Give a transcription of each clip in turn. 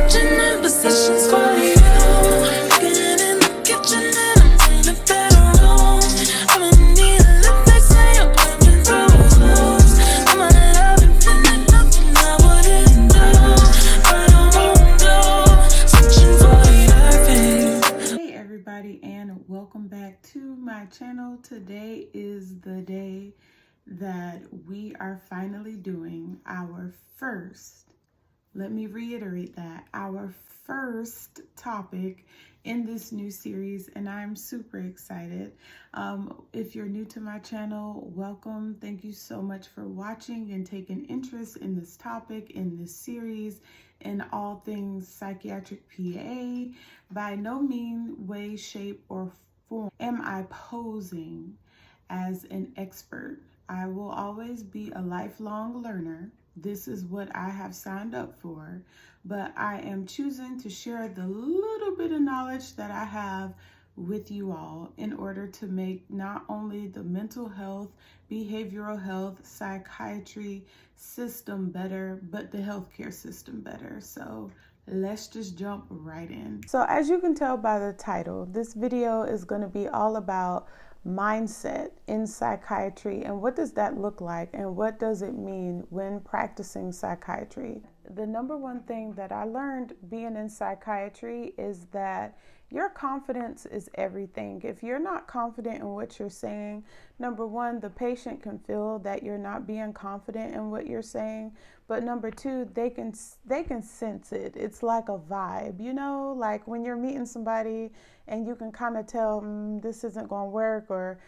switching in positions for you. Getting in the kitchen and I'm in a better room. I'ma need a lip that say I'm coming through close. I'ma love it, feeling nothing I wouldn't do, but I won't do. Switching for you. Hey everybody, and welcome back to my channel. Today is the day that we are finally doing our first, let me reiterate that, our first topic in this new series, and I'm super excited. If you're new to my channel, welcome. Thank you so much for watching and taking interest in this topic, in this series, in all things psychiatric PA. By no means, way, shape, or form am I posing as an expert. I will always be a lifelong learner. This is what I have signed up for, but I am choosing to share the little bit of knowledge that I have with you all in order to make not only the mental health, behavioral health, psychiatry system better, but the healthcare system better. So let's just jump right in. So as you can tell by the title, this video is going to be all about mindset in psychiatry and what does that look like and what does it mean when practicing psychiatry. The number one thing that I learned being in psychiatry is that your confidence is everything. If you're not confident in what you're saying, number one, the patient can feel that you're not being confident in what you're saying. But number two, they can sense it. It's like a vibe, you know, like when you're meeting somebody and you can kind of tell this isn't going to work, or,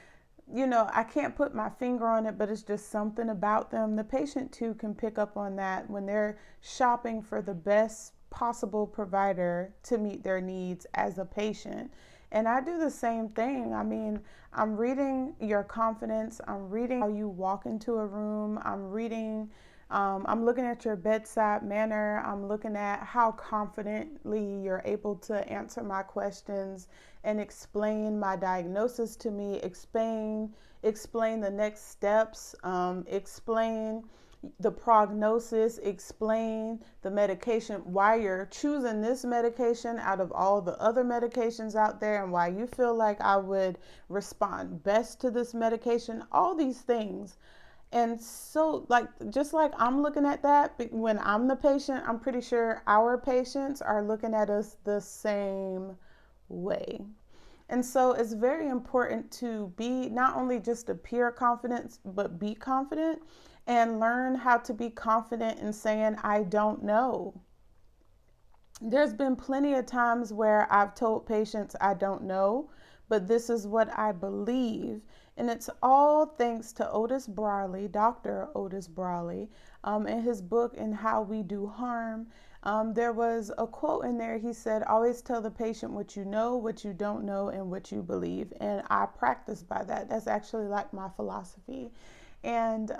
you know, I can't put my finger on it, but it's just something about them. The patient too can pick up on that when they're shopping for the best possible provider to meet their needs as a patient. And I do the same thing. I mean, I'm reading your confidence. I'm reading how you walk into a room. I'm looking at your bedside manner. I'm looking at how confidently you're able to answer my questions and explain my diagnosis to me, explain the next steps, explain the prognosis, explain the medication, why you're choosing this medication out of all the other medications out there, and why you feel like I would respond best to this medication, all these things. And so, just like I'm looking at that, when I'm the patient, I'm pretty sure our patients are looking at us the same way. And so it's very important to be not only just appear confident, but be confident and learn how to be confident in saying, I don't know. There's been plenty of times where I've told patients I don't know, but this is what I believe. And it's all thanks to Dr. Otis Brawley, in his book, In How We Do Harm. There was a quote in there. He said, always tell the patient what you know, what you don't know, and what you believe. And I practice by that. That's actually like my philosophy. And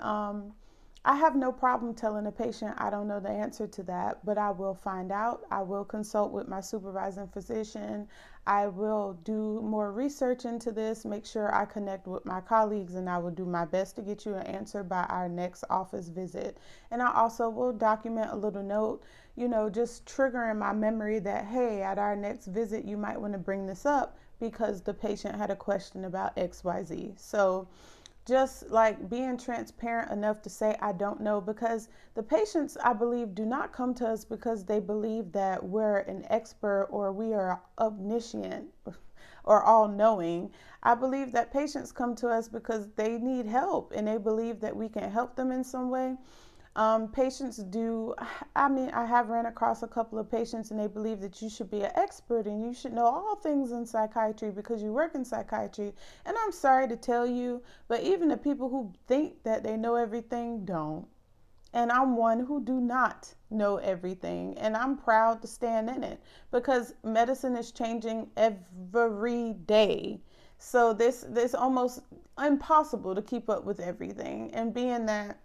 I have no problem telling a patient I don't know the answer to that, but I will find out. I will consult with my supervising physician. I will do more research into this, make sure I connect with my colleagues, and I will do my best to get you an answer by our next office visit. And I also will document a little note, you know, just triggering my memory that, hey, at our next visit, you might want to bring this up because the patient had a question about XYZ. So just like being transparent enough to say, I don't know, because the patients, I believe, do not come to us because they believe that we're an expert or we are omniscient or all-knowing. I believe that patients come to us because they need help and they believe that we can help them in some way. Patients do, I have ran across a couple of patients and they believe that you should be an expert and you should know all things in psychiatry because you work in psychiatry. And I'm sorry to tell you, but even the people who think that they know everything don't. And I'm one who do not know everything. And I'm proud to stand in it because medicine is changing every day. So this almost impossible to keep up with everything. And being that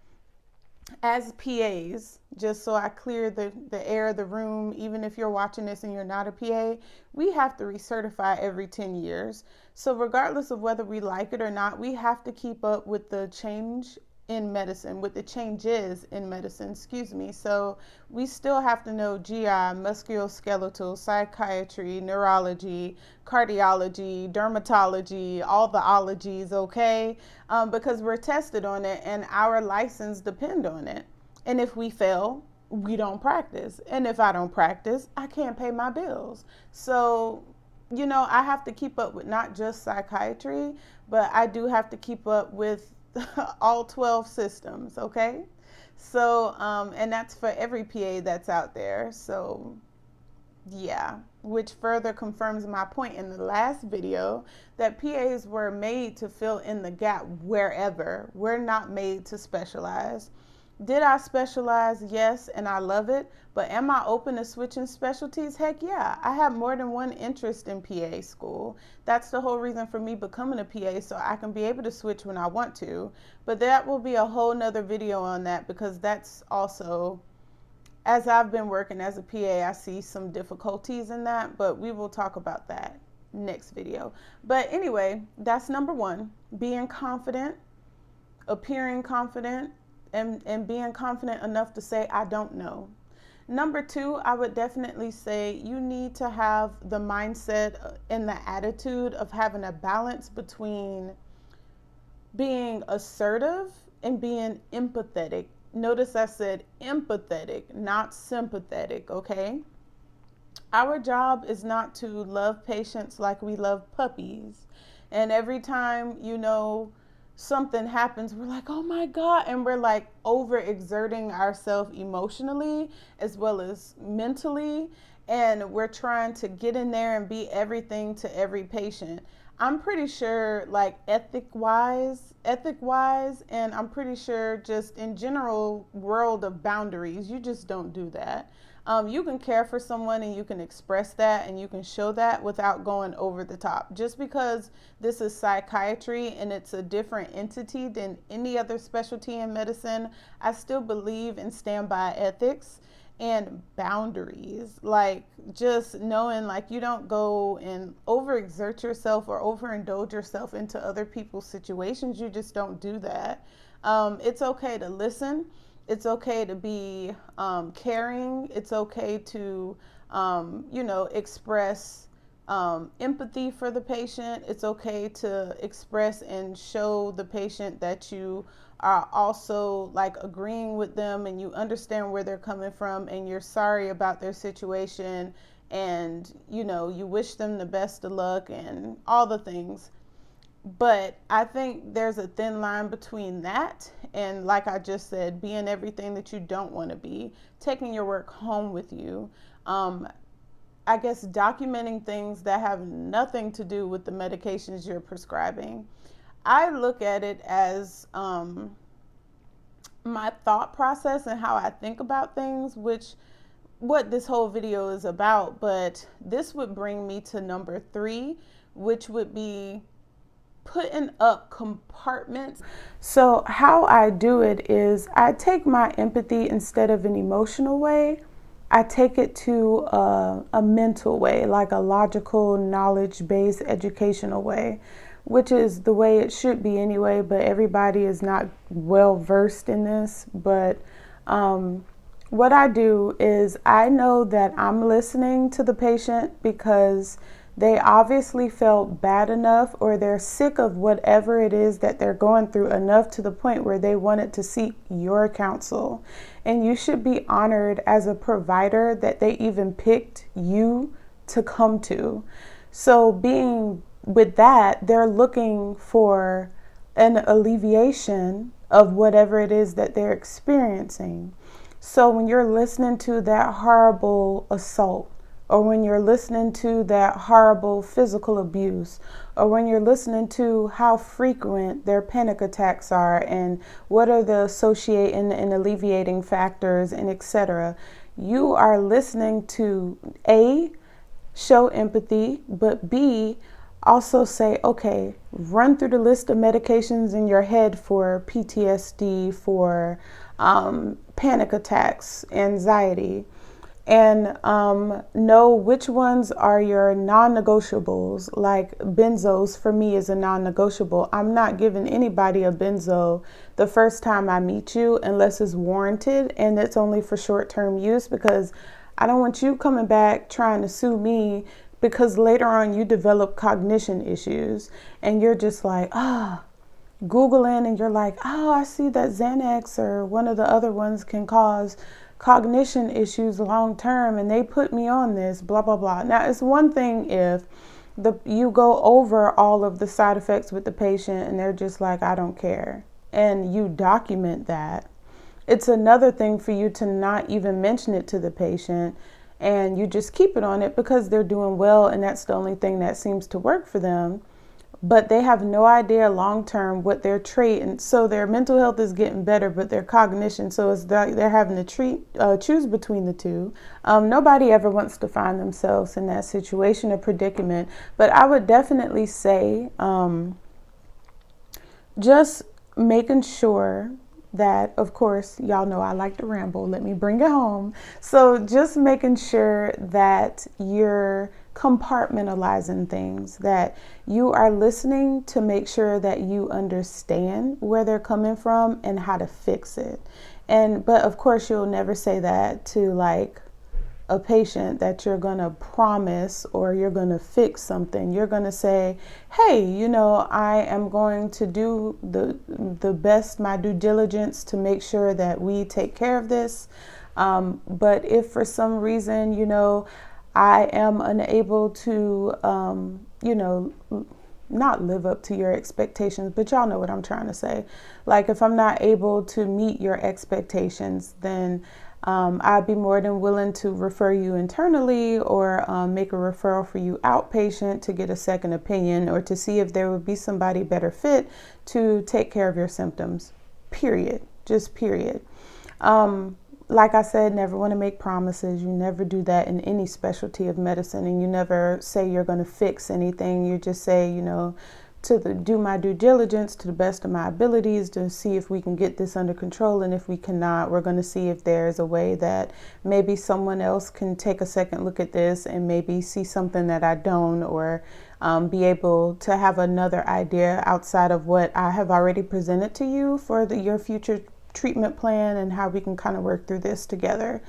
as PAs, just so I clear the air of the room, even if you're watching this and you're not a PA, we have to recertify every 10 years. So regardless of whether we like it or not, we have to keep up with the change in medicine, with the changes in medicine, excuse me. So we still have to know GI, musculoskeletal, psychiatry, neurology, cardiology, dermatology, all the ologies, okay? Because we're tested on it and our license depend on it. And if we fail, we don't practice. And if I don't practice, I can't pay my bills. So, I have to keep up with not just psychiatry, but I do have to keep up with all 12 systems, okay? So, and that's for every PA that's out there. So, yeah, which further confirms my point in the last video that PAs were made to fill in the gap wherever. We're not made to specialize. Did I specialize? Yes, and I love it. But am I open to switching specialties? Heck yeah. I have more than one interest in PA school. That's the whole reason for me becoming a PA, so I can be able to switch when I want to. But that will be a whole nother video on that, because that's also, as I've been working as a PA, I see some difficulties in that, but we will talk about that next video. But anyway, that's number one, being confident, appearing confident, and being confident enough to say, I don't know. Number two, I would definitely say you need to have the mindset and the attitude of having a balance between being assertive and being empathetic. Notice I said empathetic, not sympathetic, okay? Our job is not to love patients like we love puppies. And every time, something happens, we're like, oh my God. And we're like overexerting ourselves emotionally as well as mentally. And we're trying to get in there and be everything to every patient. I'm pretty sure, like ethic wise, and I'm pretty sure just in general world of boundaries, you just don't do that. You can care for someone and you can express that and you can show that without going over the top. Just because this is psychiatry and it's a different entity than any other specialty in medicine, I still believe and stand by ethics and boundaries. Like just knowing like you don't go and overexert yourself or overindulge yourself into other people's situations. You just don't do that. It's okay to listen. It's okay to be caring. It's okay to, express empathy for the patient. It's okay to express and show the patient that you are also like agreeing with them and you understand where they're coming from and you're sorry about their situation and, you wish them the best of luck and all the things. But I think there's a thin line between that and, like I just said, being everything that you don't want to be, taking your work home with you. I guess documenting things that have nothing to do with the medications you're prescribing. I look at it as my thought process and how I think about things, which what this whole video is about. But this would bring me to number 3, which would be putting up compartments. So how I do it is I take my empathy instead of an emotional way. I take it to a mental way, like a logical, knowledge-based, educational way, which is the way it should be anyway, but everybody is not well versed in this. But what I do is I know that I'm listening to the patient because they obviously felt bad enough or they're sick of whatever it is that they're going through enough to the point where they wanted to seek your counsel. And you should be honored as a provider that they even picked you to come to. So being with that, they're looking for an alleviation of whatever it is that they're experiencing. So when you're listening to that horrible assault, or when you're listening to that horrible physical abuse, or when you're listening to how frequent their panic attacks are and what are the associating and alleviating factors and etc., you are listening to A, show empathy, but B, also say, okay, run through the list of medications in your head for PTSD, for panic attacks, anxiety. and know which ones are your non-negotiables. Like benzos for me is a non-negotiable. I'm not giving anybody a benzo the first time I meet you unless it's warranted and it's only for short-term use, because I don't want you coming back trying to sue me because later on you develop cognition issues and you're just like, Googling, and you're like, oh, I see that Xanax or one of the other ones can cause cognition issues long term, and they put me on this, blah, blah, blah. Now, it's one thing if you go over all of the side effects with the patient and they're just like, I don't care, and you document that. It's another thing for you to not even mention it to the patient and you just keep it on it because they're doing well and that's the only thing that seems to work for them. But they have no idea long term what their trait, and so their mental health is getting better, but their cognition, so it's that they're having to choose between the two. Nobody ever wants to find themselves in that situation or predicament, but I would definitely say just making sure that, of course, y'all know I like to ramble. Let me bring it home. So just making sure that you're compartmentalizing things, that you are listening to make sure that you understand where they're coming from and how to fix it. But of course, you'll never say that to like a patient that you're going to promise or you're going to fix something. You're going to say, hey, I am going to do the best, my due diligence to make sure that we take care of this. But if for some reason, I am unable to, not live up to your expectations, but y'all know what I'm trying to say. Like if I'm not able to meet your expectations, then I'd be more than willing to refer you internally or make a referral for you outpatient to get a second opinion or to see if there would be somebody better fit to take care of your symptoms, period. Just period. Like I said, never want to make promises. You never do that in any specialty of medicine, and you never say you're going to fix anything. You just say, do my due diligence to the best of my abilities to see if we can get this under control. And if we cannot, we're going to see if there's a way that maybe someone else can take a second look at this and maybe see something that I don't, or be able to have another idea outside of what I have already presented to you for your future treatment plan and how we can kind of work through this together.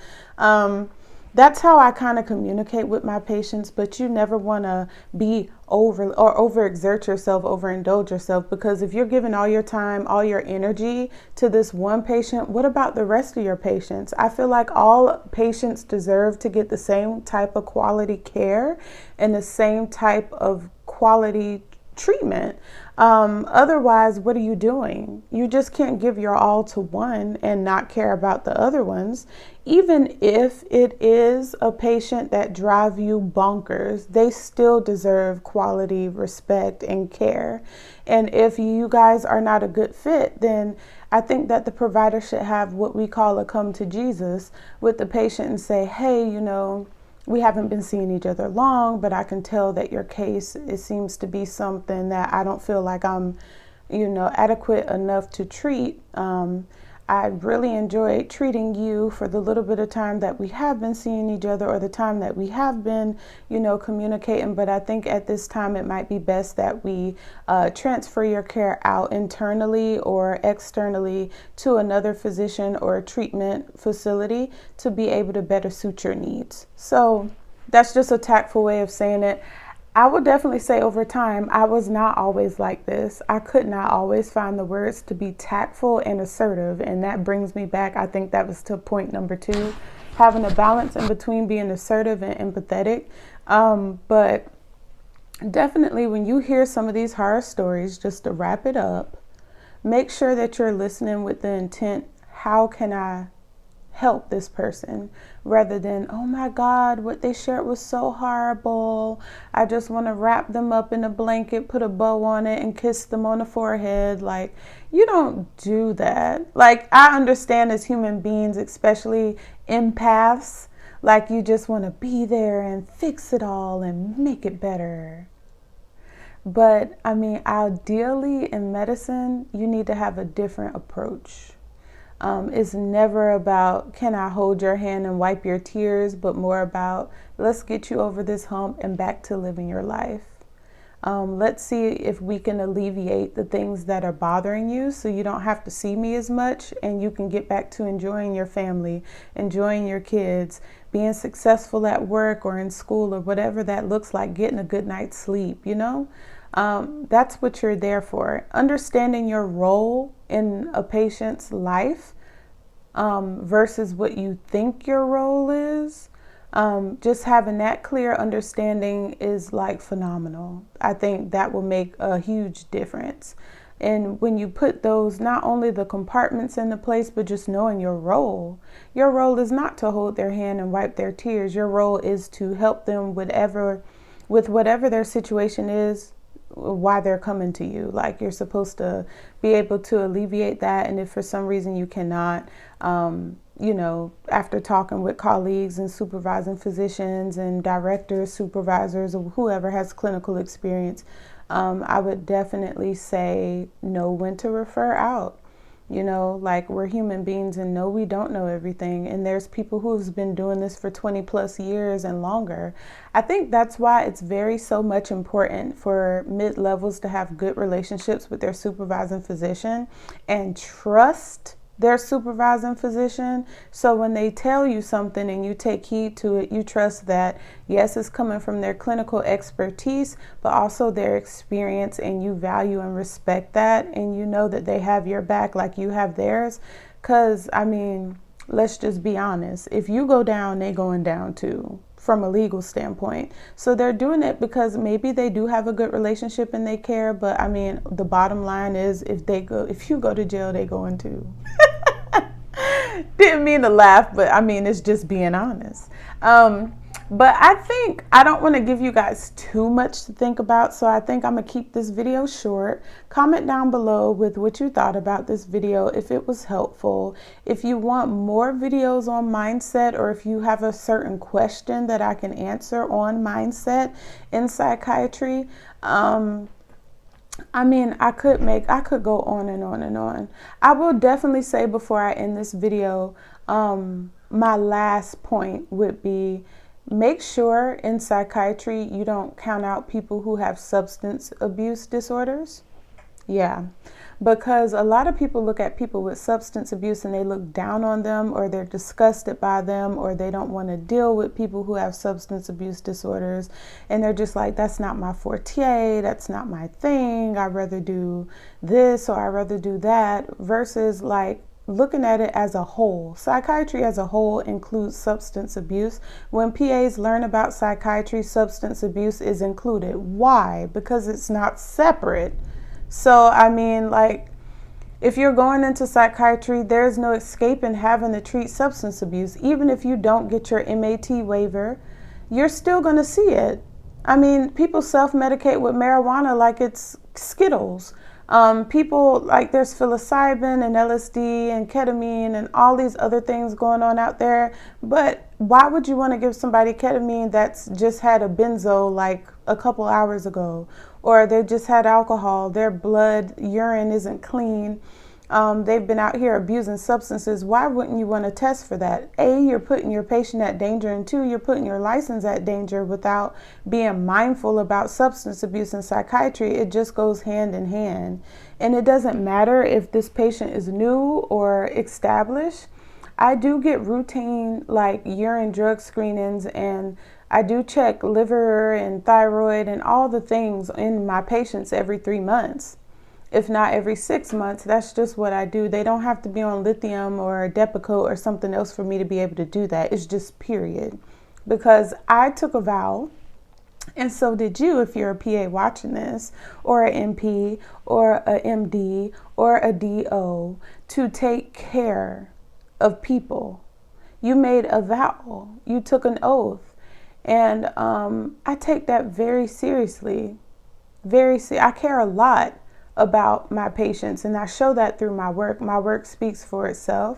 That's how I kind of communicate with my patients, but you never want to be overexert yourself, overindulge yourself, because if you're giving all your time, all your energy to this one patient, what about the rest of your patients? I feel like all patients deserve to get the same type of quality care and the same type of quality treatment. Otherwise, what are you doing? You just can't give your all to one and not care about the other ones. Even if it is a patient that drive you bonkers, they still deserve quality, respect, and care. And if you guys are not a good fit, then I think that the provider should have what we call a come to Jesus with the patient and say, hey, we haven't been seeing each other long, but I can tell that your case, it seems to be something that I don't feel like I'm, adequate enough to treat. I really enjoyed treating you for the little bit of time that we have been seeing each other or the time that we have been, communicating. But I think at this time it might be best that we transfer your care out internally or externally to another physician or a treatment facility to be able to better suit your needs. So that's just a tactful way of saying it. I would definitely say over time, I was not always like this. I could not always find the words to be tactful and assertive. And that brings me back, I think that was to point number 2, having a balance in between being assertive and empathetic. But definitely when you hear some of these horror stories, just to wrap it up, make sure that you're listening with the intent, how can I help this person, rather than, oh my God, what they shared was so horrible. I just want to wrap them up in a blanket, put a bow on it, and kiss them on the forehead. Like, you don't do that. Like, I understand as human beings, especially empaths, like you just want to be there and fix it all and make it better. But I mean, ideally in medicine, you need to have a different approach. It's never about, can I hold your hand and wipe your tears, but more about, let's get you over this hump and back to living your life. Let's see if we can alleviate the things that are bothering you so you don't have to see me as much, and you can get back to enjoying your family, enjoying your kids, being successful at work or in school or whatever that looks like, getting a good night's sleep, you know? That's what you're there for. Understanding your role in a patient's life versus what you think your role is. Just having that clear understanding is like phenomenal. I think that will make a huge difference. And when you put those, not only the compartments into place, but just knowing your role. Your role is not to hold their hand and wipe their tears. Your role is to help them with whatever their situation is, why they're coming to you. Like, you're supposed to be able to alleviate that. And if for some reason you cannot, after talking with colleagues and supervising physicians and directors, supervisors, or whoever has clinical experience, I would definitely say know when to refer out. Like, we're human beings, and no, we don't know everything. And there's people who's been doing this for 20 plus years and longer. I think that's why it's so much important for mid-levels to have good relationships with their supervising physician and trust their supervising physician. So when they tell you something and you take heed to it, you trust that, yes, it's coming from their clinical expertise, but also their experience, and you value and respect that, and you know that they have your back like you have theirs. Because, let's just be honest. If you go down, they going down too, from a legal standpoint. So they're doing it because maybe they do have a good relationship and they care. But the bottom line is, if you go to jail, they going too. Didn't mean to laugh, but it's just being honest. But I don't want to give you guys too much to think about, so I think I'm going to keep this video short. Comment down below with what you thought about this video, if it was helpful. If you want more videos on mindset, or if you have a certain question that I can answer on mindset in psychiatry, I could go on and on and on. I will definitely say, before I end this video, my last point would be, make sure in psychiatry you don't count out people who have substance abuse disorders. Yeah, because a lot of people look at people with substance abuse and they look down on them, or they're disgusted by them, or they don't want to deal with people who have substance abuse disorders. And they're just like, that's not my forte, that's not my thing, I'd rather do this or I'd rather do that, versus like looking at it as a whole. Psychiatry as a whole includes substance abuse. When PAs learn about psychiatry, substance abuse is included. Why? Because it's not separate. So, if you're going into psychiatry, there's no escaping having to treat substance abuse. Even if you don't get your MAT waiver, you're still going to see it. People self-medicate with marijuana like it's Skittles. People, like, there's psilocybin and LSD and ketamine and all these other things going on out there. But why would you want to give somebody ketamine that's just had a benzo like a couple hours ago? Or they just had alcohol, their urine isn't clean. They've been out here abusing substances. Why wouldn't you want to test for that? A, you're putting your patient at danger, and two, you're putting your license at danger without being mindful about substance abuse and psychiatry. It just goes hand in hand. And it doesn't matter if this patient is new or established. I do get routine urine drug screenings, and I do check liver and thyroid and all the things in my patients every 3 months. If not every 6 months, that's just what I do. They don't have to be on lithium or Depakote or something else for me to be able to do that. It's just period. Because I took a vow, and so did you if you're a PA watching this, or an MP, or a MD, or a DO, to take care of people. You made a vow. You took an oath. And I take that very seriously. I care a lot about my patients, and I show that through my work. My work speaks for itself.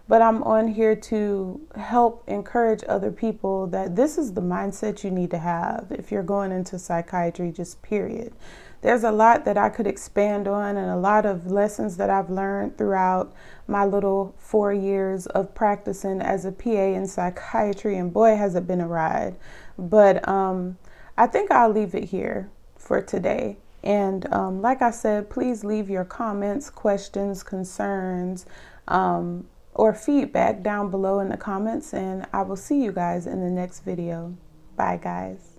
but I'm on here to help encourage other people that this is the mindset you need to have if you're going into psychiatry, just period. There's a lot that I could expand on and a lot of lessons that I've learned throughout my little 4 years of practicing as a PA in psychiatry, and boy, has it been a ride. But I think I'll leave it here for today. And like I said, please leave your comments, questions, concerns, or feedback down below in the comments, and I will see you guys in the next video. Bye, guys.